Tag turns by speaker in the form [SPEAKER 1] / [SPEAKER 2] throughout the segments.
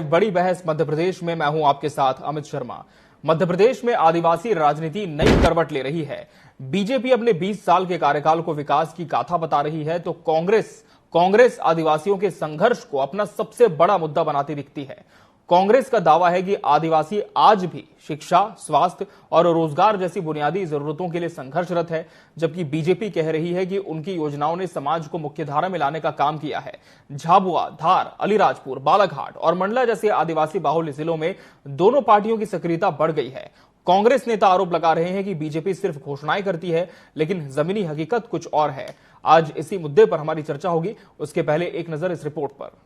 [SPEAKER 1] बड़ी बहस मध्य प्रदेश में। मैं हूं आपके साथ अमित शर्मा। मध्य प्रदेश में आदिवासी राजनीति नई करवट ले रही है। बीजेपी अपने 20 साल के कार्यकाल को विकास की गाथा बता रही है, तो कांग्रेस आदिवासियों के संघर्ष को अपना सबसे बड़ा मुद्दा बनाती दिखती है। कांग्रेस का दावा है कि आदिवासी आज भी शिक्षा, स्वास्थ्य और रोजगार जैसी बुनियादी जरूरतों के लिए संघर्षरत है, जबकि बीजेपी कह रही है कि उनकी योजनाओं ने समाज को मुख्यधारा में लाने का काम किया है। झाबुआ, धार, अलीराजपुर, बालाघाट और मंडला जैसे आदिवासी बाहुल्य जिलों में दोनों पार्टियों की सक्रियता बढ़ गई है। कांग्रेस नेता आरोप लगा रहे हैं कि बीजेपी सिर्फ घोषणाएं करती है, लेकिन जमीनी हकीकत कुछ और है। आज इसी मुद्दे पर हमारी चर्चा होगी। उसके पहले एक नजर इस रिपोर्ट पर।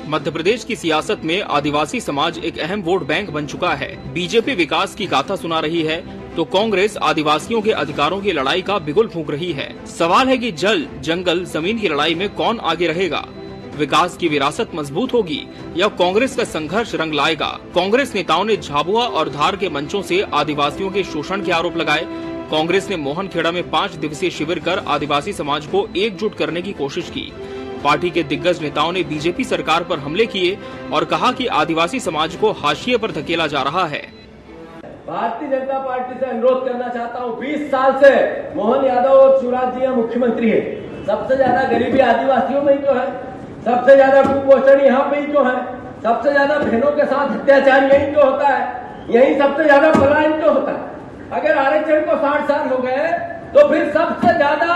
[SPEAKER 1] मध्य प्रदेश की सियासत में आदिवासी समाज एक अहम वोट बैंक बन चुका है। बीजेपी विकास की गाथा सुना रही है, तो कांग्रेस आदिवासियों के अधिकारों की लड़ाई का बिगुल फूंक रही है। सवाल है कि जल, जंगल, जमीन की लड़ाई में कौन आगे रहेगा? विकास की विरासत मजबूत होगी या कांग्रेस का संघर्ष रंग लाएगा? कांग्रेस नेताओं ने झाबुआ और धार के मंचों से आदिवासियों के शोषण के आरोप लगाए। कांग्रेस ने मोहनखेड़ा में 5 दिवसीय शिविर कर आदिवासी समाज को एकजुट करने की कोशिश की। पार्टी के दिग्गज नेताओं ने बीजेपी सरकार पर हमले किए और कहा कि आदिवासी समाज को हाशिए पर धकेला जा रहा है।
[SPEAKER 2] भारतीय जनता पार्टी से अनुरोध करना चाहता हूं, 20 साल से मोहन यादव और शिवराज जी यहाँ मुख्यमंत्री है। सबसे ज्यादा गरीबी आदिवासियों में ही तो है, सबसे ज्यादा कुपोषण यहाँ पे ही तो है, सबसे ज्यादा बहनों के साथ अत्याचार यही तो होता है, यही सबसे ज्यादा पलायन तो होता है। अगर आरक्षण को 60 साल हो गए तो फिर सबसे ज्यादा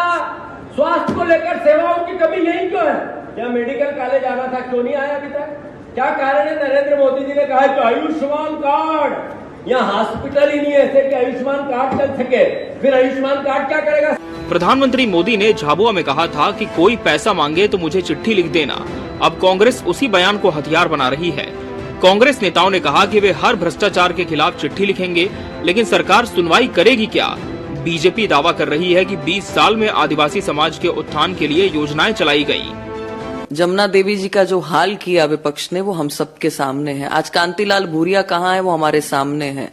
[SPEAKER 2] स्वास्थ्य को लेकर सेवाओं की कमी यही क्यों है? क्या मेडिकल कॉलेज आना था, क्यों नहीं आया अभी तक? क्या कारण है? नरेंद्र मोदी जी ने कहा कि आयुष्मान कार्ड, यहाँ हॉस्पिटल ही नहीं है ऐसे कि आयुष्मान कार्ड चल सके। फिर आयुष्मान कार्ड क्या करेगा?
[SPEAKER 1] प्रधानमंत्री मोदी ने झाबुआ में कहा था कि कोई पैसा मांगे तो मुझे चिट्ठी लिख देना। अब कांग्रेस उसी बयान को हथियार बना रही है। कांग्रेस नेताओं ने कहा कि वे हर भ्रष्टाचार के खिलाफ चिट्ठी लिखेंगे, लेकिन सरकार सुनवाई करेगी क्या? बीजेपी दावा कर रही है कि 20 साल में आदिवासी समाज के उत्थान के लिए योजनाएं चलाई गई।
[SPEAKER 3] जमुना देवी जी का जो हाल किया विपक्ष ने, वो हम सबके सामने है। आज कांतिलाल भूरिया कहाँ है? वो हमारे सामने है।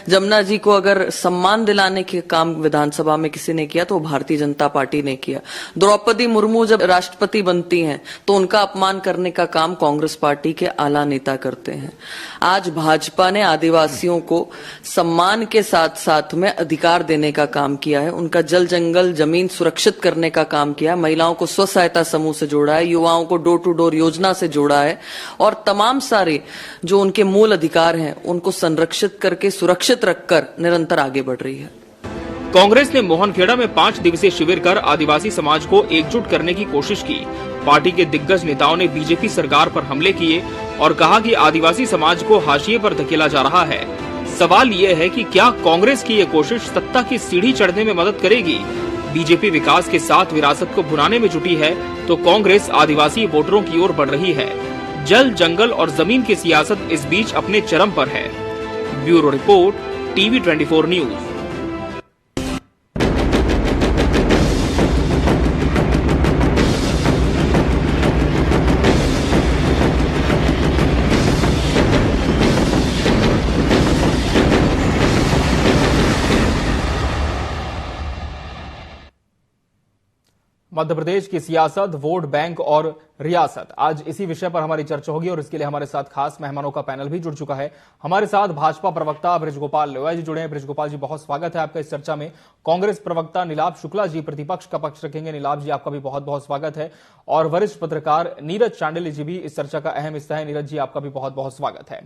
[SPEAKER 3] जमुना जी को अगर सम्मान दिलाने के काम विधानसभा में किसी ने किया तो वो भारतीय जनता पार्टी ने किया। द्रौपदी मुर्मू जब राष्ट्रपति बनती हैं तो उनका अपमान करने का काम कांग्रेस पार्टी के आला नेता करते हैं। आज भाजपा ने आदिवासियों को सम्मान के साथ साथ में अधिकार देने का काम किया है। उनका जल, जंगल, जमीन सुरक्षित करने का काम किया है। महिलाओं को स्व सहायता समूह से जोड़ा है, युवाओं को डोर टू डोर योजना से जोड़ा है और तमाम सारे जो उनके मूल अधिकार हैं उनको संरक्षित करके सुरक्षित रखकर निरंतर आगे बढ़ रही है।
[SPEAKER 1] कांग्रेस ने मोहनखेड़ा में 5 दिवसीय शिविर कर आदिवासी समाज को एकजुट करने की कोशिश की। पार्टी के दिग्गज नेताओं ने बीजेपी सरकार पर हमले किए और कहा कि आदिवासी समाज को हाशिए पर धकेला जा रहा है। सवाल ये है कि क्या कांग्रेस की ये कोशिश सत्ता की सीढ़ी चढ़ने में मदद करेगी? बीजेपी विकास के साथ विरासत को भुनाने में जुटी है, तो कांग्रेस आदिवासी वोटरों की ओर बढ़ रही है। जल, जंगल और जमीन की सियासत इस बीच अपने चरम पर है। Bureau report, TV 24 news. Madhya Pradesh की सियासत, वोट बैंक और रियासत, आज इसी विषय पर हमारी चर्चा होगी और इसके लिए हमारे साथ खास मेहमानों का पैनल भी जुड़ चुका है। हमारे साथ भाजपा प्रवक्ता बृजगोपाल लोया जी जुड़े हैं। बृजगोपाल जी, बहुत स्वागत है आपका इस चर्चा में। कांग्रेस प्रवक्ता नीलाभ शुक्ला जी प्रतिपक्ष का पक्ष रखेंगे। नीलाभ जी, आपका भी बहुत बहुत स्वागत है। और वरिष्ठ पत्रकार नीरज चांडिल्य जी भी इस चर्चा का अहम हिस्सा है। नीरज जी, आपका भी बहुत बहुत स्वागत है।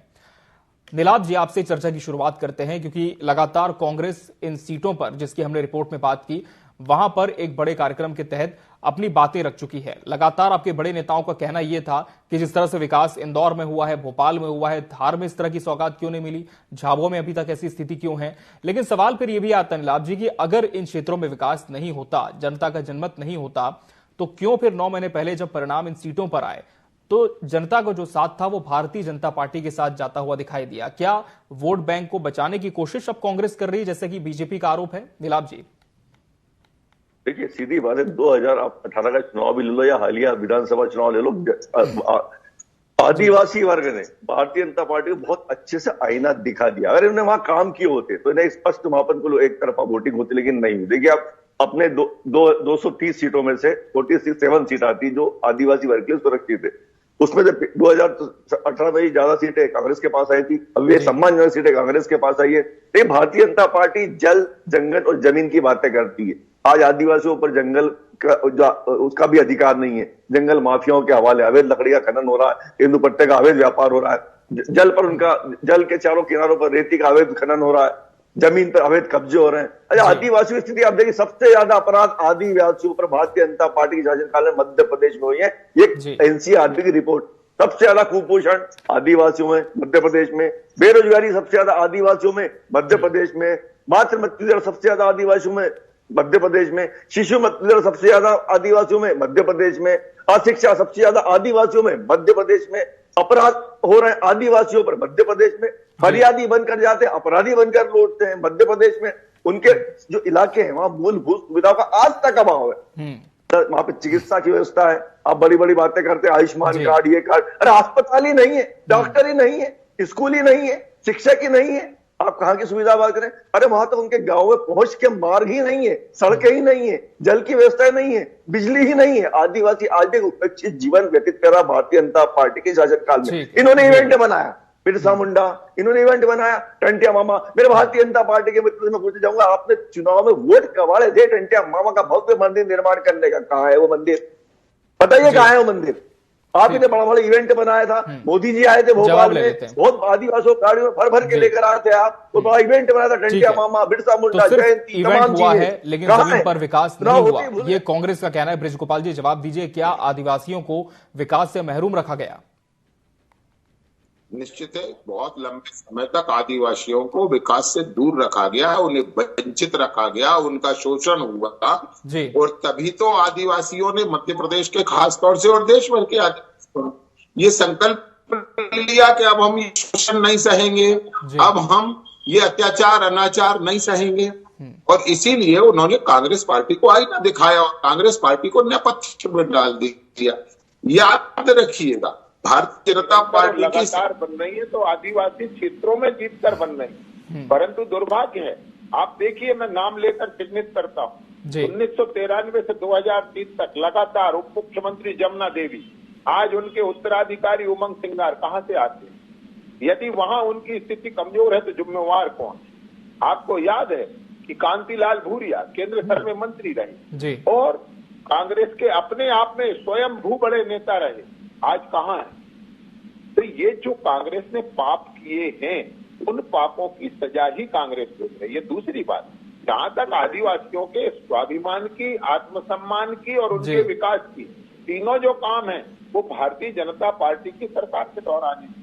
[SPEAKER 1] नीलाभ जी, आपसे चर्चा की शुरुआत करते हैं, क्योंकि लगातार कांग्रेस इन सीटों पर, जिसकी हमने रिपोर्ट में बात की, वहां पर एक बड़े कार्यक्रम के तहत अपनी बातें रख चुकी है। लगातार आपके बड़े नेताओं का कहना यह था कि जिस तरह से विकास इंदौर में हुआ है, भोपाल में हुआ है, धार में इस तरह की सौगात क्यों नहीं मिली, झाबुआ में अभी तक ऐसी स्थिति क्यों है। लेकिन सवाल फिर यह भी आता है नीलाभ जी कि अगर इन क्षेत्रों में विकास नहीं होता, जनता का जनमत नहीं होता, तो क्यों फिर 9 महीने पहले जब परिणाम इन सीटों पर आए तो जनता को जो साथ था वो भारतीय जनता पार्टी के साथ जाता हुआ दिखाई दिया? क्या वोट बैंक को बचाने की कोशिश अब कांग्रेस कर रही है, जैसे कि बीजेपी का आरोप है? नीलाभ जी।
[SPEAKER 4] देखिए सीधी बात है, 2018 का चुनाव भी ले लो या हालिया विधानसभा चुनाव ले लो, आदिवासी वर्ग ने भारतीय जनता पार्टी को बहुत अच्छे से आईना दिखा दिया। अगर इन्होंने वहां काम किए होते तो इन्हें स्पष्ट मापन को एक तरफा वोटिंग होती, लेकिन नहीं। देखिए आप अपने 230 सीटों में से 47 सीट आती जो आदिवासी वर्ग के लिए सुरक्षित है, उसमें से 2018 में ज्यादा सीटें कांग्रेस के पास आई थी, अब ये सम्मानजनक सीटें कांग्रेस के पास आई है। तो भारतीय जनता पार्टी जल, जंगल और जमीन की बातें करती है। आज आदिवासियों पर जंगल का उसका भी अधिकार नहीं है, जंगल माफियाओं के हवाले, अवैध लकड़ी का खनन हो रहा है, तेंदुपत्ते का अवैध व्यापार हो रहा है, जल पर उनका, जल के चारों किनारों पर रेती का अवैध खनन हो रहा है, जमीन पर अवैध कब्जे हो रहे हैं। अच्छा, आदिवासियों की स्थिति आप देखिए, सबसे ज्यादा अपराध आदिवासियों पर भारतीय जनता पार्टी के शासनकाल में मध्य प्रदेश में हुई है। एक एनसीआरबी की रिपोर्ट, सबसे ज्यादा कुपोषण आदिवासियों में मध्य प्रदेश में, बेरोजगारी सबसे ज्यादा आदिवासियों में मध्य प्रदेश में, मातृ मृत्यु दर सबसे ज्यादा आदिवासियों में मध्य प्रदेश में, शिशु मृत्यु दर सबसे ज्यादा आदिवासियों में मध्य प्रदेश में, अशिक्षा सबसे ज्यादा आदिवासियों में मध्य प्रदेश में, अपराध हो रहे हैं आदिवासियों पर मध्य प्रदेश में, फरियादी बनकर जाते हैं, अपराधी बनकर लौटते हैं मध्य प्रदेश में। उनके जो इलाके हैं वहां मूलभूत सुविधाओं का आज तक अभाव है। वहां पे चिकित्सा की व्यवस्था है, आप बड़ी बड़ी बातें करते हैं, आयुष्मान कार्ड, ये कार्ड, अरे अस्पताल ही नहीं है, डॉक्टर ही नहीं है, स्कूल ही नहीं है, शिक्षक ही नहीं है, आप कहां की सुविधा बात करें। अरे वहां तो उनके गांव में पहुंच के मार्ग ही नहीं है, सड़कें ही नहीं है, जल की व्यवस्था नहीं है, बिजली ही नहीं है। आदिवासी आज एक उपेक्षित जीवन व्यतीत कर रहा भारतीय जनता पार्टी के शासनकाल में। इन्होंने इवेंट बनाया, बिरसा मुंडा, इन्होंने इवेंट बनाया, टंटिया मामा। मेरे भारतीय जनता पार्टी के मित्र से मैं पूछना चाहूंगा, आपने चुनाव में वोट कवाड़े थे टंटिया मामा का भव्य मंदिर निर्माण करने का, कहां है वो मंदिर? बताइए कहां है वो मंदिर? आप इन्हें बड़ा बड़ा इवेंट बनाया था, मोदी जी आए थे भोपाल में, बहुत आदिवासियों गाड़ियों में भर भर के लेकर आए थे आप, तो बड़ा इवेंट बनाया था, टंटिया मामा, बिरसा मुंडा, जयंती, तमाम
[SPEAKER 1] हुआ है, लेकिन जमीन पर विकास नहीं हुआ, ये कांग्रेस का कहना है। बृज गोपाल जी जवाब दीजिए, क्या आदिवासियों को विकास से महरूम रखा गया?
[SPEAKER 5] निश्चित है, बहुत लंबे समय तक आदिवासियों को विकास से दूर रखा गया, उन्हें वंचित रखा गया, उनका शोषण हुआ और तभी तो आदिवासियों ने मध्य प्रदेश के खास तौर से और देश भर के आदिवासियों ये संकल्प लिया कि अब हम ये शोषण नहीं सहेंगे, अब हम ये अत्याचार अनाचार नहीं सहेंगे। और इसीलिए उन्होंने कांग्रेस पार्टी को आईना दिखाया और कांग्रेस पार्टी को नेपथ्य में डाल दिया। याद रखिएगा, भारतीय जनता पार्टी लगातार बन रही है तो आदिवासी क्षेत्रों में जीत कर बन रही है, परंतु दुर्भाग्य है, आप देखिए, मैं नाम लेकर चिन्हित करता हूँ, 1993 से 2003 तक लगातार उप मुख्यमंत्री जमुना देवी, आज उनके उत्तराधिकारी उमंग सिंगार कहां से आते हैं? यदि वहां उनकी स्थिति कमजोर है तो जिम्मेवार कौन? आपको याद है कि कांतिलाल भूरिया केंद्र सरकार में मंत्री रहे और कांग्रेस के अपने आप में स्वयं भू बड़े नेता रहे, आज कहां है? तो ये जो कांग्रेस ने पाप किए हैं, उन पापों की सजा ही कांग्रेस को है। ये दूसरी बात, जहां तक आदिवासियों के स्वाभिमान की, आत्मसम्मान की और उनके विकास की, तीनों जो काम है वो भारतीय जनता पार्टी की सरकार के दौरान ही है।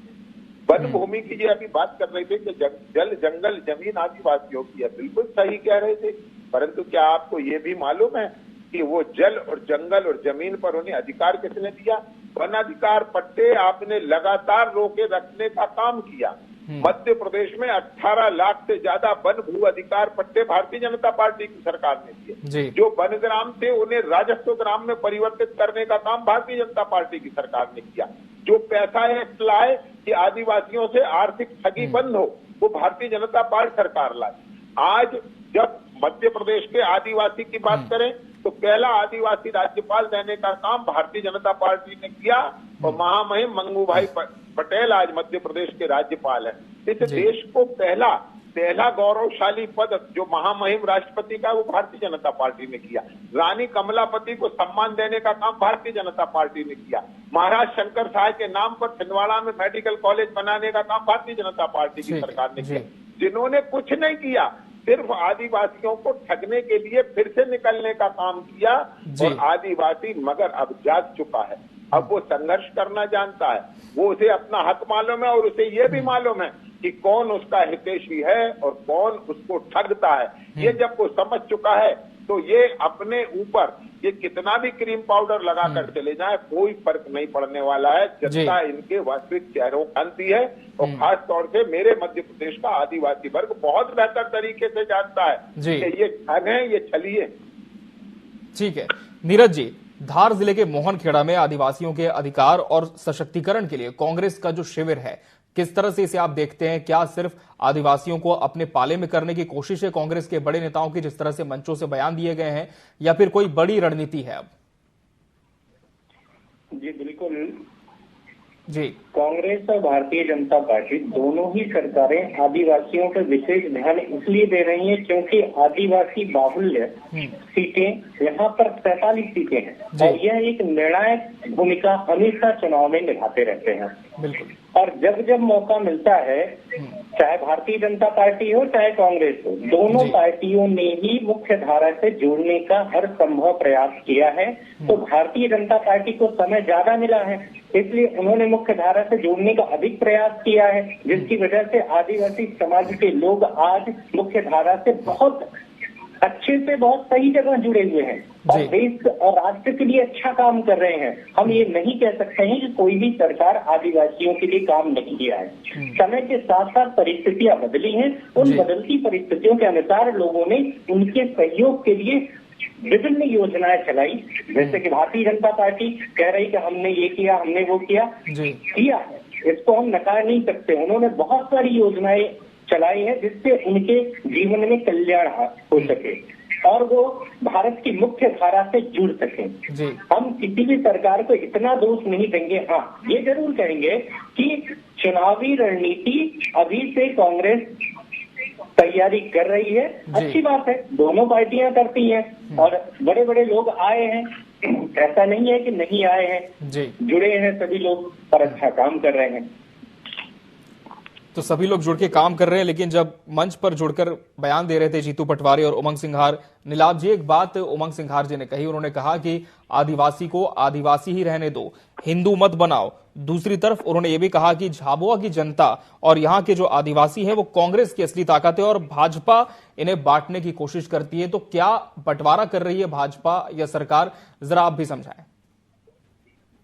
[SPEAKER 5] वन भूमि की जो अभी बात कर रहे थे कि जल, जंगल, जमीन आदिवासियों की है, बिल्कुल सही कह रहे थे, परंतु क्या आपको ये भी मालूम है कि वो जल और जंगल और जमीन पर उन्हें अधिकार किसने दिया? वन अधिकार पट्टे आपने लगातार रोके रखने का काम किया। मध्य प्रदेश में 18 लाख से ज्यादा वन भू अधिकार पट्टे भारतीय जनता पार्टी की सरकार ने दिए। जो वन ग्राम थे उन्हें राजस्व ग्राम में परिवर्तित करने का काम भारतीय जनता पार्टी की सरकार ने किया। जो पैसा एक्ट लाए कि आदिवासियों से आर्थिक ठगी बंद हो, वो भारतीय जनता पार्टी सरकार लाई। आज जब मध्य प्रदेश के आदिवासी की बात करें तो पहला आदिवासी राज्यपाल देने का काम भारतीय जनता पार्टी ने किया और महामहिम मंगू भाई पटेल आज मध्य प्रदेश के राज्यपाल हैं। इस देश को पहला गौरवशाली पद जो महामहिम राष्ट्रपति का, वो भारतीय जनता पार्टी ने किया। रानी कमलापति को सम्मान देने का काम भारतीय जनता पार्टी ने किया। महाराज शंकर साहब के नाम पर छिंदवाड़ा में मेडिकल कॉलेज बनाने का काम भारतीय जनता पार्टी की सरकार ने किया। जिन्होंने कुछ नहीं किया, सिर्फ आदिवासियों को ठगने के लिए फिर से निकलने का काम किया और आदिवासी मगर अब जाग चुका है, अब वो संघर्ष करना जानता है, वो उसे अपना हक मालूम है और उसे ये भी मालूम है कि कौन उसका हितैषी है और कौन उसको ठगता है। ये जब वो समझ चुका है तो ये अपने ऊपर ये कितना भी क्रीम पाउडर लगा कर चले जाए, कोई फर्क नहीं पड़ने वाला है। जनता इनके वास्तविक चेहरों जानती है और खास तौर से मेरे मध्य प्रदेश का आदिवासी वर्ग बहुत बेहतर तरीके से जानता है कि ये ठग है, ये छलिए।
[SPEAKER 1] ठीक है नीरज जी, धार जिले के मोहनखेड़ा में आदिवासियों के अधिकार और सशक्तिकरण के लिए कांग्रेस का जो शिविर है, किस तरह से इसे आप देखते हैं? क्या सिर्फ आदिवासियों को अपने पाले में करने की कोशिश है कांग्रेस के बड़े नेताओं की, जिस तरह से मंचों से बयान दिए गए हैं, या फिर कोई बड़ी रणनीति है अब?
[SPEAKER 6] जी बिल्कुल
[SPEAKER 1] जी,
[SPEAKER 6] कांग्रेस और भारतीय जनता पार्टी दोनों ही सरकारें आदिवासियों पर विशेष ध्यान इसलिए दे रही हैं क्योंकि आदिवासी बाहुल्य सीटें यहाँ पर 47 सीटें हैं और यह एक निर्णायक भूमिका हमेशा चुनाव में निभाते रहते हैं।
[SPEAKER 1] बिल्कुल।
[SPEAKER 6] और जब जब मौका मिलता है, चाहे भारतीय जनता पार्टी हो चाहे कांग्रेस हो, दोनों पार्टियों ने ही मुख्य धारा से जुड़ने का हर संभव प्रयास किया है। तो भारतीय जनता पार्टी को समय ज्यादा मिला है, इसलिए उन्होंने मुख्य धारा से जोड़ने का अधिक प्रयास किया है, जिसकी वजह से आदिवासी समाज के लोग आज मुख्य धारा से बहुत अच्छे से बहुत सही जगह जुड़े हुए हैं और देश और राष्ट्र के लिए अच्छा काम कर रहे हैं। हम ये नहीं कह सकते हैं कि कोई भी सरकार आदिवासियों के लिए काम नहीं किया है। समय के साथ साथ परिस्थितियां बदली हैं, उन बदलती परिस्थितियों के अनुसार लोगों ने उनके सहयोग के लिए विभिन्न योजनाएं चलाई। जैसे कि भारतीय जनता पार्टी कह रही कि हमने ये किया, हमने वो किया है, इसको हम नकार नहीं सकते। उन्होंने बहुत सारी योजनाएं चलाई है जिससे उनके जीवन में कल्याण हो सके और वो भारत की मुख्य धारा से जुड़ सके। हम किसी भी सरकार को इतना दोष नहीं देंगे। हाँ, ये जरूर कहेंगे कि चुनावी रणनीति अभी से कांग्रेस तैयारी कर रही है, अच्छी बात है, दोनों पार्टियां करती हैं और बड़े बड़े लोग आए हैं, ऐसा नहीं है कि नहीं आए हैं, जुड़े हैं सभी लोग और अच्छा काम कर रहे हैं।
[SPEAKER 1] तो सभी लोग जुड़ के काम कर रहे हैं, लेकिन जब मंच पर जुड़कर बयान दे रहे थे जीतू पटवारी और उमंग सिंघार, नीलाभ जी एक बात उमंग सिंघार जी ने कही, उन्होंने कहा कि आदिवासी को आदिवासी ही रहने दो, हिंदू मत बनाओ। दूसरी तरफ उन्होंने ये भी कहा कि झाबुआ की जनता और यहाँ के जो आदिवासी हैं वो कांग्रेस की असली ताकत है और भाजपा इन्हें बांटने की कोशिश करती है। तो क्या बंटवारा कर रही है भाजपा या सरकार, जरा आप भी समझाएं।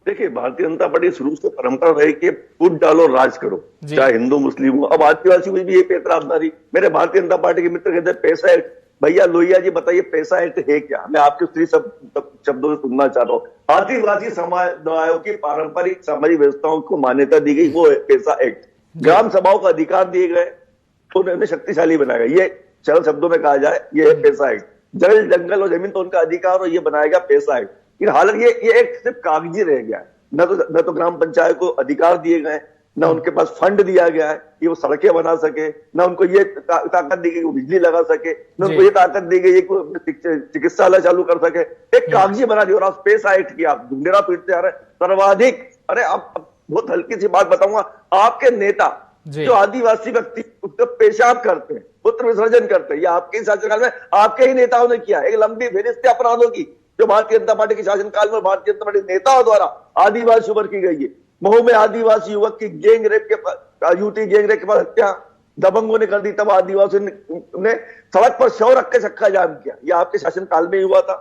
[SPEAKER 4] देखिए, भारतीय जनता पार्टी शुरू से परंपरा रही कि फूट डालो राज करो, चाहे हिंदू मुस्लिम हो। अब आदिवासी में भी ये पेतराबदारी। मेरे भारतीय जनता पार्टी के मित्र कहते हैं पैसा एक्ट। भैया लोहिया जी बताइए पैसा एक्ट है क्या? मैं आपके स्त्री शब्दों से सुनना चाह रहा हूँ। आदिवासी समुदायों की पारंपरिक सामाजिक व्यवस्थाओं को मान्यता दी गई, वो है पैसा एक्ट। ग्राम सभाओं का अधिकार दिए गए, तो उन्हें शक्तिशाली बनाया गया। ये सरल शब्दों में कहा जाए, ये है पैसा एक्ट। जल जंगल और जमीन तो उनका अधिकार और ये बनाया गया पैसा एक्ट। हालांकि ये एक सिर्फ कागजी रह गया है। न तो ग्राम पंचायत को अधिकार दिए गए, न उनके पास फंड दिया गया है कि वो सड़कें बना सके, न उनको ये ताकत दी गई वो बिजली लगा सके, न उनको ये ताकत दी गई चिकित्सालय चालू कर सके। एक कागजी बना दिया और आप पैसा एक्ट किया, आप ढूंढेरा पीटते आ रहे सर्वाधिक। अरे आप बहुत हल्की सी बात बताऊंगा, आपके नेता जो आदिवासी व्यक्ति पेशाब करते हैं, पुत्र विसर्जन करते हैं, या आपके शासनकाल में आपके ही नेताओं ने किया। एक लंबी फेरिस्त अपराधों की जो भारतीय जनता पार्टी के शासनकाल में भारतीय जनता पार्टी नेताओं द्वारा आदिवासी पर की गई है। महू में आदिवासी युवक की गैंग रेप के यूटी गैंग रेप के बाद हत्या दबंगों ने कर दी, तब आदिवासियों ने सड़क पर शव रख के चक्का जाम किया। यह आपके शासनकाल में हुआ था।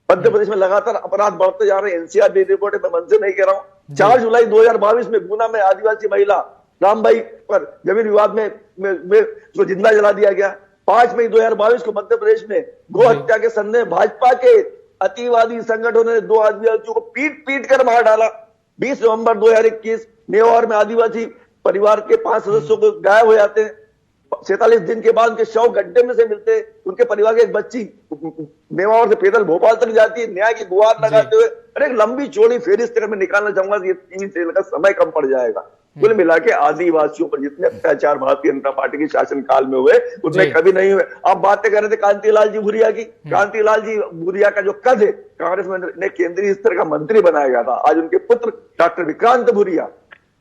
[SPEAKER 4] मध्य प्रदेश में लगातार अपराध बढ़ते जा रहे हैं। एनसीआर रिपोर्ट मैं मन से नहीं कह रहा हूं। 4 जुलाई 2022 में गुना में आदिवासी महिला रामबाई पर जमीन विवाद में उसको जिंदा जला दिया गया। 5 मई 2022 को मध्य प्रदेश में गो हत्या के संदेह भाजपा के अतिवादी संगठनों ने 2 आदिवासियों को पीट कर मार डाला। 20 नवंबर 2021 नेवार में आदिवासी परिवार के 5 सदस्यों को गायब हो जाते हैं। 47 दिन के बाद उनके शव गड्ढे में से मिलते हैं। उनके परिवार की एक बच्ची नेवार से पैदल भोपाल तक जाती है, न्याय की गुहार लगाते हुए। अरे एक लंबी चौड़ी फेरिस्त मैं निकालना चाहूंगा, ये 3 सेल का समय कम पड़ जाएगा। कुल मिला के आदिवासियों पर जितने अत्याचार भारतीय जनता पार्टी के शासनकाल में हुए उतने कभी नहीं हुए। आप बातें कर रहे थे कांतिलाल जी भूरिया की। कांतिलाल जी भूरिया का जो कद है, कांग्रेस में केंद्रीय स्तर का मंत्री बनाया गया था। आज उनके पुत्र डॉक्टर विक्रांत भूरिया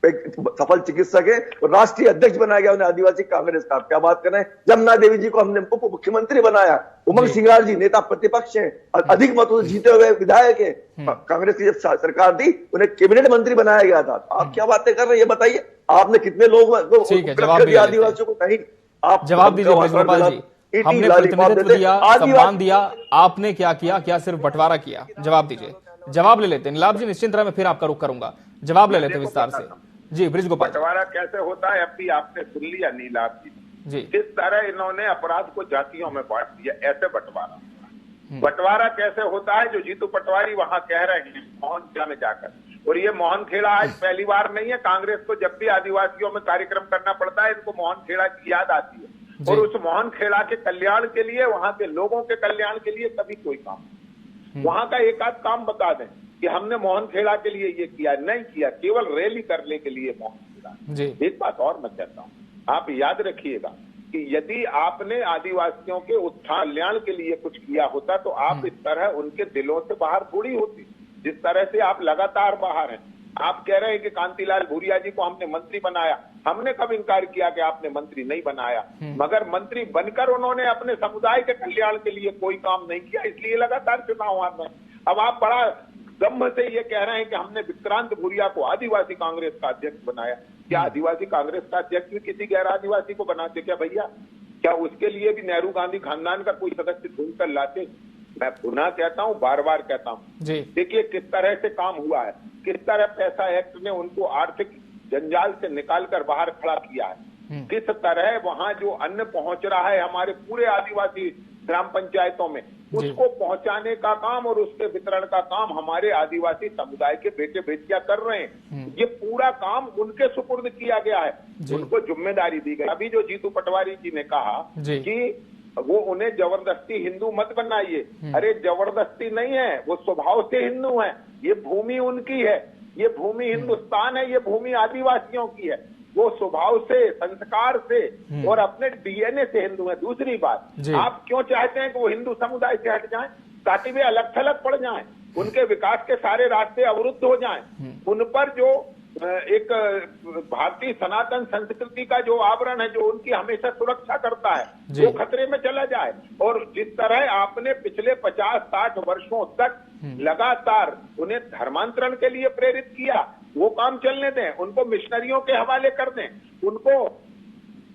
[SPEAKER 4] एक सफल चिकित्सक है और राष्ट्रीय अध्यक्ष बनाया गया उन्हें आदिवासी कांग्रेस का। क्या बात कर रहे हैं? जमुना देवी जी को हमने उप मुख्यमंत्री बनाया। उमंग सिंघार जी नेता प्रतिपक्ष हैं, अधिक मतों से जीते हुए विधायक हैं। कांग्रेस की जब सरकार थी उन्हें कैबिनेट मंत्री बनाया गया था। आप क्या बातें कर रहे हैं ये बताइए? आपने कितने लोग आदिवासियों को नहीं? आप
[SPEAKER 1] जवाब दीजिए ब्रजगोपाल जी। हमने प्रतिनिधित्व दिया, सम्मान दिया, आपने क्या किया? क्या सिर्फ बंटवारा किया? जवाब दीजिए। जवाब ले लेते हैं नीलाभ जी, निश्चित तरह मैं फिर आपका रुख करूंगा। जवाब ले लेते विस्तार से जी। ब्रजगोपाल,
[SPEAKER 5] बंटवारा कैसे होता है अभी आपने सुन लिया नीलाभ जी। जिस तरह इन्होंने अपराध को जातियों में बांट दिया, ऐसे बंटवारा। बंटवारा कैसे होता है जो जीतू पटवारी वहां कह रहे हैं मोहनखेड़ा में जाकर। और ये मोहनखेड़ा आज पहली बार नहीं है, कांग्रेस को जब भी आदिवासियों में कार्यक्रम करना पड़ता है इनको मोहनखेड़ा की याद आती है। और उस मोहनखेड़ा के कल्याण के लिए, वहां के लोगों के कल्याण के लिए कभी कोई काम, वहां का एक आध काम बता दें कि हमने मोहनखेड़ा के लिए ये किया, नहीं किया, केवल रैली करने के लिए मोहनखेड़ा। एक बात और मैं कहता हूं, आप याद रखिएगा कि यदि आपने आदिवासियों के उत्थान कल्याण के लिए कुछ किया होता तो आप इस तरह उनके दिलों से बाहर थोड़ी होती, जिस तरह से आप लगातार बाहर हैं। आप कह रहे हैं कि कांतिलाल भूरिया जी को हमने मंत्री बनाया, हमने कब इंकार किया कि आपने मंत्री नहीं बनाया, मगर मंत्री बनकर उन्होंने अपने समुदाय के कल्याण के लिए कोई काम नहीं किया, इसलिए लगातार चुनाव हार रहे हैं। अब आप बड़ा दम्भ से ये कह रहे हैं कि हमने विक्रांत भूरिया को आदिवासी कांग्रेस का अध्यक्ष बनाया। क्या आदिवासी कांग्रेस का अध्यक्ष भी किसी गैर आदिवासी को बनाते क्या भैया? क्या उसके लिए भी नेहरू गांधी खानदान का कोई सदस्य ढूंढ कर लाते? मैं पुनः कहता हूं, बार बार कहता हूं, देखिए किस तरह से काम हुआ है, किस तरह पैसा एक्ट ने उनको आर्थिक जंजाल से निकालकर बाहर खड़ा किया है, किस तरह वहां जो अन्न पहुंच रहा है हमारे पूरे आदिवासी ग्राम पंचायतों में, उसको पहुंचाने का काम और उसके वितरण का काम हमारे आदिवासी समुदाय के बेटे बेटियां कर रहे हैं। ये पूरा काम उनके सुपुर्द किया गया है, उनको जिम्मेदारी दी गई। अभी जो जीतू पटवारी जी ने कहा कि वो उन्हें जबरदस्ती हिंदू मत बनाइए, अरे जबरदस्ती नहीं है, वो स्वभाव से हिंदू है, ये भूमि उनकी है, ये भूमि हिंदुस्तान है, ये भूमि आदिवासियों की है, वो स्वभाव से, संस्कार से और अपने डीएनए से हिंदू है। दूसरी बात, आप क्यों चाहते हैं कि वो हिंदू समुदाय से हट जाएं, ताकि वे अलग थलग पड़ जाएं, उनके विकास के सारे रास्ते अवरुद्ध हो जाएं, उन पर जो एक भारतीय सनातन संस्कृति का जो आवरण है, जो उनकी हमेशा सुरक्षा करता है, वो खतरे में चला जाए। और जिस तरह आपने पिछले 50-60 वर्षों तक लगातार उन्हें धर्मांतरण के लिए प्रेरित किया, वो काम चलने दें, उनको मिशनरियों के हवाले कर दें, उनको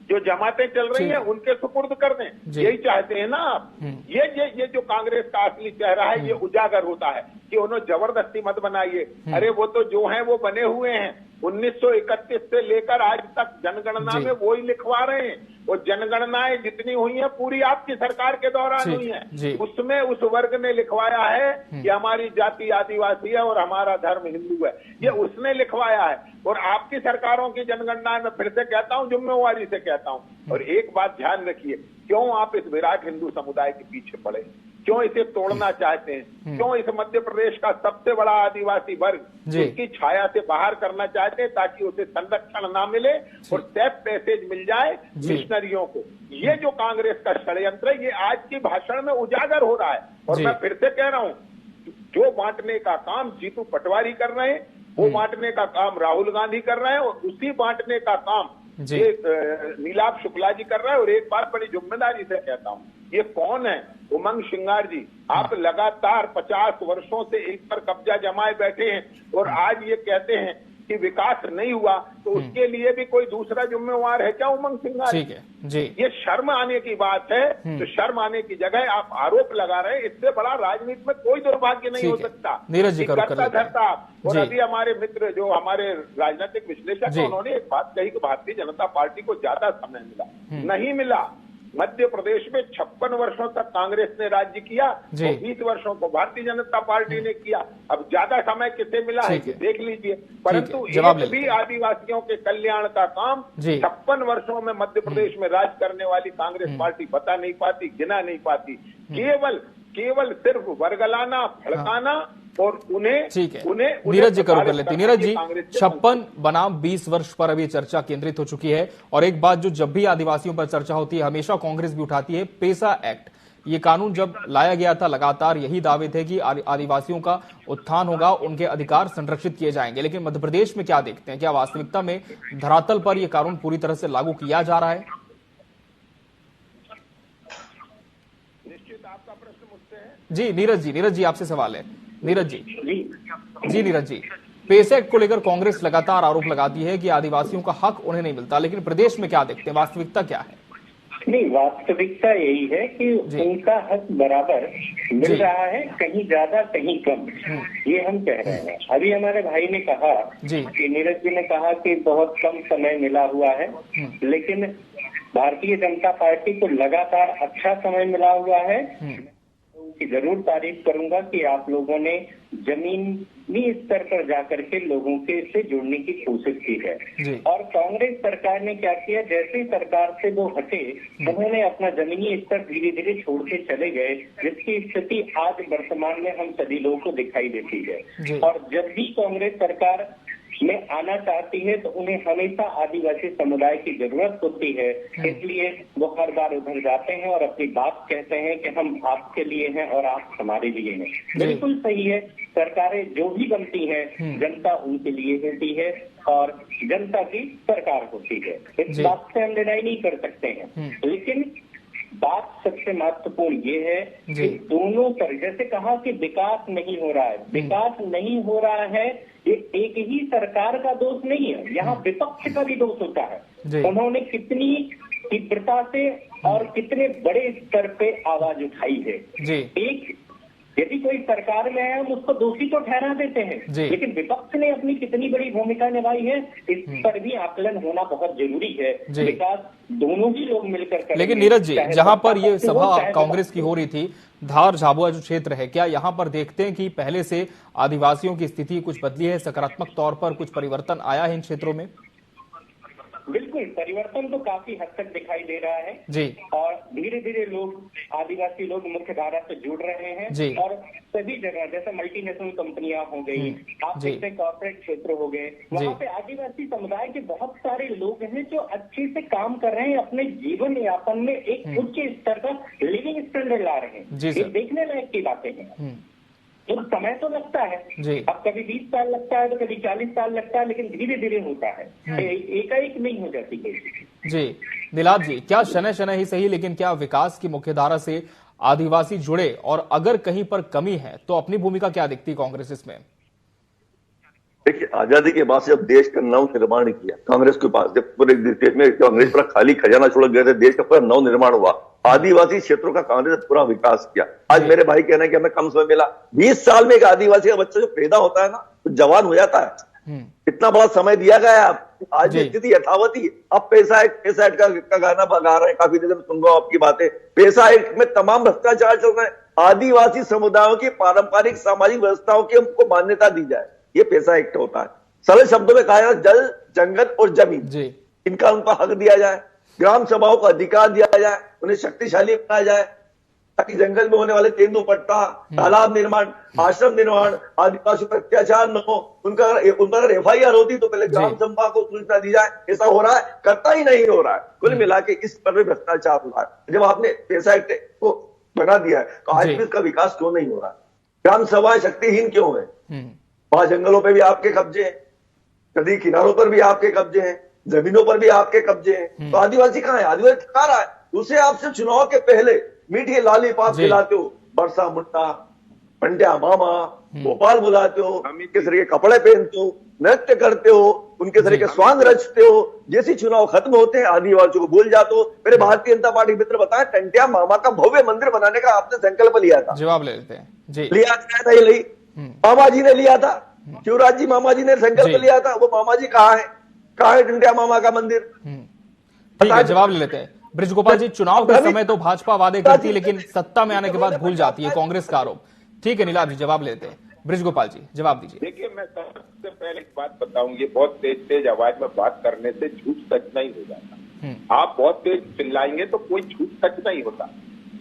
[SPEAKER 5] जो जमातें चल रही हैं उनके सुपुर्द कर दें। यही चाहते हैं ना आप? ये जो कांग्रेस का असली चेहरा है ये उजागर होता है कि उन्हें जबरदस्ती मत बनाइए। अरे वो तो जो हैं वो बने हुए हैं, 1931 से लेकर आज तक जनगणना में वो ही लिखवा रहे हैं। और जनगणनाएं जितनी हुई हैं पूरी आपकी सरकार के दौरान हुई हैं, उसमें उस वर्ग ने लिखवाया है कि हमारी जाति आदिवासी है और हमारा धर्म हिंदू है, ये उसने लिखवाया है। और आपकी सरकारों की जनगणना में फिर से कहता हूं, जिम्मेवारी से कहता हूं। और एक बात ध्यान रखिए, क्यों आप इस विराट हिंदू समुदाय के पीछे पड़े, क्यों इसे तोड़ना चाहते हैं, क्यों इस मध्य प्रदेश का सबसे बड़ा आदिवासी वर्ग उसकी छाया से बाहर करना चाहते हैं ताकि उसे संरक्षण ना मिले और सेफ पैसेज मिल जाए मिशनरियों को। ये जो कांग्रेस का षड्यंत्र है ये आज की भाषण में उजागर हो रहा है। और मैं फिर से कह रहा हूं, जो बांटने का काम जीतू पटवारी कर रहे हैं, वो बांटने का काम राहुल गांधी कर रहे हैं, और उसी बांटने का काम ये नीलाभ शुक्ला जी कर रहा है। और एक बात बड़ी जिम्मेदारी से कहता हूं, ये कौन है? उमंग श्रृंगार जी। आप लगातार 50 वर्षों से एक पर कब्जा जमाए बैठे हैं और आज ये कहते हैं कि विकास नहीं हुआ, तो उसके लिए भी कोई दूसरा जिम्मेवार है क्या उमंग श्रृंगार? ठीक है जी। ये शर्म आने की बात है, तो शर्म आने की जगह आप आरोप लगा रहे हैं, इससे बड़ा राजनीति में कोई दुर्भाग्य नहीं हो सकता।
[SPEAKER 1] नीरज जी
[SPEAKER 5] करता धरता। और अभी हमारे मित्र जो हमारे राजनीतिक विश्लेषक, उन्होंने एक बात कही कि भारतीय जनता पार्टी को ज्यादा समय मिला, नहीं मिला। मध्य प्रदेश में 56 वर्षों तक कांग्रेस ने राज्य किया, तो 20 वर्षों को भारतीय जनता पार्टी ने किया। अब ज्यादा समय किसे मिला है देख लीजिए। परंतु एक भी आदिवासियों के कल्याण का काम 56 वर्षों में मध्य प्रदेश में राज करने वाली कांग्रेस पार्टी बता नहीं पाती, गिना नहीं पाती। केवल सिर्फ वर्गलाना, भड़काना और उन्हें
[SPEAKER 1] नीरज जी करो कर लेते। नीरज जी, 56 बनाम 20 वर्ष पर अभी चर्चा केंद्रित हो चुकी है। और एक बात जो जब भी आदिवासियों पर चर्चा होती है हमेशा कांग्रेस भी उठाती है, पेसा एक्ट। ये कानून जब लाया गया था लगातार यही दावे थे कि आदिवासियों का उत्थान होगा, उनके अधिकार संरक्षित किए जाएंगे। लेकिन मध्य प्रदेश में क्या देखते हैं, क्या वास्तविकता में धरातल पर यह कानून पूरी तरह से लागू किया जा रहा है?
[SPEAKER 5] निश्चित आपका प्रश्न मुझसे है
[SPEAKER 1] जी। नीरज जी आपसे सवाल है। नीरज जी, पेसा एक्ट को लेकर कांग्रेस लगातार आरोप लगाती है कि आदिवासियों का हक उन्हें नहीं मिलता, लेकिन प्रदेश में क्या देखते हैं, वास्तविकता क्या है?
[SPEAKER 6] नहीं, वास्तविकता यही है कि उनका हक बराबर मिल रहा है, कहीं ज्यादा कहीं कम, ये हम कह रहे हैं। अभी हमारे भाई ने कहा कि नीरज जी ने कहा कि बहुत कम समय मिला हुआ है, लेकिन भारतीय जनता पार्टी को लगातार अच्छा समय मिला हुआ है। उसकी जरूर तारीफ करूंगा कि आप लोगों ने जमीनी स्तर पर जाकर के लोगों के से जुड़ने की कोशिश की है। और कांग्रेस सरकार ने क्या किया, जैसे सरकार से वो हटे उन्होंने अपना जमीनी स्तर धीरे धीरे छोड़ते चले गए, जिसकी स्थिति आज वर्तमान में हम सभी लोगों को दिखाई देती है। और जब भी कांग्रेस सरकार में आना चाहती है तो उन्हें हमेशा आदिवासी समुदाय की जरूरत होती है, इसलिए वो हर बार उधर जाते हैं और अपनी बात कहते हैं कि हम आपके लिए हैं और आप हमारे लिए हैं। बिल्कुल सही है, सरकारें जो भी बनती हैं जनता उनके लिए होती है और जनता की सरकार होती है, इस बात से हम लड़ाई नहीं कर सकते हैं। लेकिन बात सबसे महत्वपूर्ण ये है कि दोनों पर, जैसे कहा कि विकास नहीं हो रहा है, विकास नहीं हो रहा है ये एक ही सरकार का दोष नहीं है, यहाँ विपक्ष का भी दोष होता है। उन्होंने कितनी तीव्रता से और कितने बड़े स्तर पे आवाज उठाई है। एक यदि कोई सरकार में है हम उसको दोषी तो ठहरा देते हैं, लेकिन विपक्ष ने अपनी कितनी बड़ी भूमिका निभाई है इस पर भी आकलन होना बहुत जरूरी है। विकास दोनों ही लोग मिलकर करेंगे।
[SPEAKER 1] लेकिन नीरज जी, जहां पर ये सभा कांग्रेस की हो रही थी, धार झाबुआ जो क्षेत्र है, क्या यहाँ पर देखते हैं कि पहले से आदिवासियों की स्थिति कुछ बदली है, सकारात्मक तौर पर कुछ परिवर्तन आया है इन क्षेत्रों में?
[SPEAKER 6] बिल्कुल, परिवर्तन तो काफी हद तक दिखाई दे रहा है जी। और धीरे धीरे लोग, आदिवासी लोग मुख्य धारा से जुड़ रहे हैं जी। और सभी जगह जैसे मल्टीनेशनल कंपनियां हो गई, आप देखते कॉर्पोरेट क्षेत्र हो गए, वहाँ पे आदिवासी समुदाय के बहुत सारे लोग हैं जो अच्छे से काम कर रहे हैं, अपने जीवन यापन में एक उच्च स्तर का लिविंग स्टैंडर्ड ला रहे हैं। ये देखने लायक की बातें हैं। तो समय तो लगता है, अब कभी 20 साल लगता है तो कभी 40 साल लगता है, लेकिन धीरे धीरे होता है, एकाएक नहीं हो जाती
[SPEAKER 1] जी। नीलाद जी, क्या शनै शनै ही सही लेकिन क्या विकास की मुख्यधारा से आदिवासी जुड़े, और अगर कहीं पर कमी है तो अपनी भूमिका क्या दिखती कांग्रेस इसमें?
[SPEAKER 4] देखिए, आजादी के बाद से जब देश का नव निर्माण किया कांग्रेस के पास, जब पूरे देश में कांग्रेस पूरा खाली खजाना छोड़ गए थे, देश का पूरा नव निर्माण हुआ, आदिवासी क्षेत्रों का कांग्रेस ने पूरा विकास किया। आज मेरे भाई कहना है कि हमें कम समय मिला, 20 साल में एक आदिवासी का बच्चा जो पैदा होता है ना तो जवान हो जाता है। इतना बड़ा समय दिया गया है। आज स्थिति यथावती। अब पैसा एक्ट का गाना गा रहे हैं, काफी देर में सुन रहा हूं आपकी बातें। पैसा एक्ट में तमाम भ्रष्टाचार चल रहे हैं। आदिवासी समुदायों की पारंपरिक सामाजिक व्यवस्थाओं की हमको मान्यता दी जाए, ये पैसा एक्ट होता है। सरल शब्दों में कहा जाए, जल, जंगल और जमीन, इनका उन पर हक दिया जाए, ग्राम सभाओं का अधिकार दिया जाए, उन्हें शक्तिशाली बनाया जाए, ताकि जंगल में होने वाले तेंदुपट्टा, तालाब निर्माण, आश्रम निर्माण, आदिवासी पर अत्याचार न हो, उन पर अगर FIR होती तो पहले ग्राम सभा को सूचना दी जाए। ऐसा हो रहा है? करता ही नहीं हो रहा है। कुल मिला के इस पर भी भ्रष्टाचार हो रहा है। जब आपने पैसा एक्ट को बना दिया है तो आज भी इसका विकास क्यों नहीं हो रहा है? ग्राम सभाएं शक्तिहीन क्यों है? वहां जंगलों पे भी आपके कब्जे हैं, नदी किनारों पर भी आपके कब्जे हैं, जमीनों पर भी आपके कब्जे हैं। तो आदिवासी कहाँ है? आदिवासी ठका रहा है। उसे आप सिर्फ चुनाव के पहले मीठी लालीपाप खिलाते हो, बरसा मुट्टा, पंड्या मामा, भोपाल बुलाते हो, उनके सर के कपड़े पहनते हो, नृत्य करते हो, उनके सर के स्वांग रचते हो। जैसे चुनाव खत्म होते हैं आदिवासियों को भूल जाते हो। मेरे भारतीय जनता पार्टी मित्र बताएं, टंटिया मामा का भव्य मंदिर बनाने का आपने संकल्प लिया था।
[SPEAKER 1] जवाब ले लेते हैं जी।
[SPEAKER 4] लिया था ये नहीं, मामा जी ने लिया था, शिवराज जी मामा जी ने संकल्प लिया था। वो मामा जी कहाँ है? कहाँ है टंटिया मामा का मंदिर?
[SPEAKER 1] ठीक है, जवाब ले लेते हैं। बृजगोपाल जी, चुनाव के समय तो भाजपा वादे करती है लेकिन सत्ता में आने के बाद भूल जाती है, कांग्रेस का आरोप। ठीक है नीलाद जी, जवाब लेते हैं। बृजगोपाल जी जवाब दीजिए।
[SPEAKER 5] देखिए, मैं सबसे पहले एक बात बताऊं, ये बहुत तेज आवाज में बात करने से झूठ सच नहीं हो जाता। आप बहुत तेज चिल्लाएंगे तो कोई झूठ सच नहीं होता।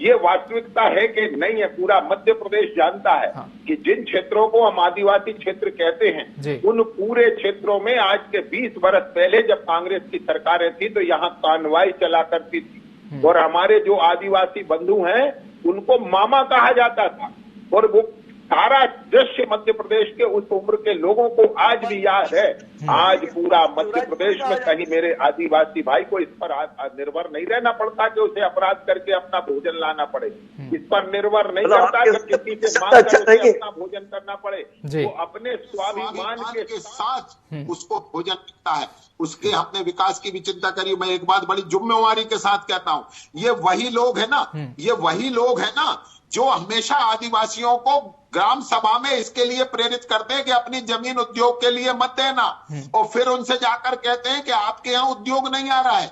[SPEAKER 5] ये वास्तविकता है कि नहीं है, पूरा मध्य प्रदेश जानता है कि जिन क्षेत्रों को हम आदिवासी क्षेत्र कहते हैं, उन पूरे क्षेत्रों में आज के 20 वर्ष पहले जब कांग्रेस की सरकारें थी तो यहाँ कानवाई चला करती थी और हमारे जो आदिवासी बंधु हैं उनको मामा कहा जाता था। और वो सारा दृश्य मध्य प्रदेश के उस उम्र के लोगों को आज भी याद है। आज पूरा मध्य प्रदेश में कहीं मेरे आदिवासी भाई को इस पर निर्भर नहीं रहना पड़ता कि उसे अपराध करके अपना भोजन लाना पड़े। इस पर निर्भर नहीं करता कि किसी से मांग कर उसे अपना भोजन करना पड़े। वो अपने स्वाभिमान के साथ उसको भोजन मिलता है। उसके हमने विकास की भी चिंता करी। मैं एक बात बड़ी जिम्मेवारी के साथ कहता हूँ, ये वही लोग है ना जो हमेशा आदिवासियों को ग्राम सभा में इसके लिए प्रेरित करते हैं कि अपनी जमीन उद्योग के लिए मत देना, और फिर उनसे जाकर कहते हैं कि आपके यहाँ उद्योग नहीं आ रहा है।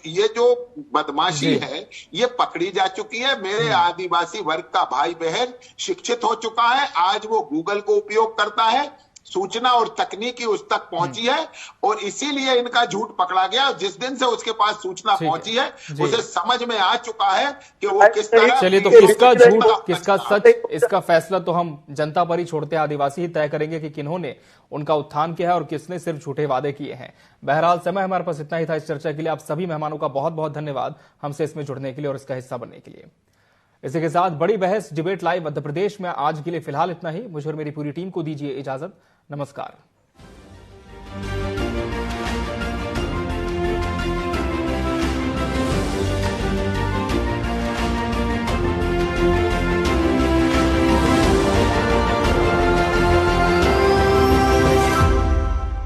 [SPEAKER 5] ये जो बदमाशी है ये पकड़ी जा चुकी है। मेरे आदिवासी वर्ग का भाई बहन शिक्षित हो चुका है, आज वो गूगल को उपयोग करता है, सूचना और तकनीकी उस तक पहुंची है, और इसीलिए इनका झूठ पकड़ा गया। जिस दिन से उसके पास सूचना पहुंची है उसे समझ में आ चुका है कि वो किस तरह।
[SPEAKER 1] चलिए, तो किसका झूठ किसका सच, इसका फैसला तो हम जनता पर ही छोड़ते हैं। आदिवासी ही तय करेंगे कि किन्होंने उनका उत्थान किया है और किसने सिर्फ झूठे वादे किए हैं। बहरहाल समय हमारे पास इतना ही था इस चर्चा के लिए। आप सभी मेहमानों का बहुत बहुत धन्यवाद हमसे इसमें जुड़ने के लिए और इसका हिस्सा बनने के लिए। इसी के साथ बड़ी बहस डिबेट लाइव मध्य प्रदेश में आज के लिए फिलहाल इतना ही। मुझे और मेरी पूरी टीम को दीजिए इजाजत। नमस्कार।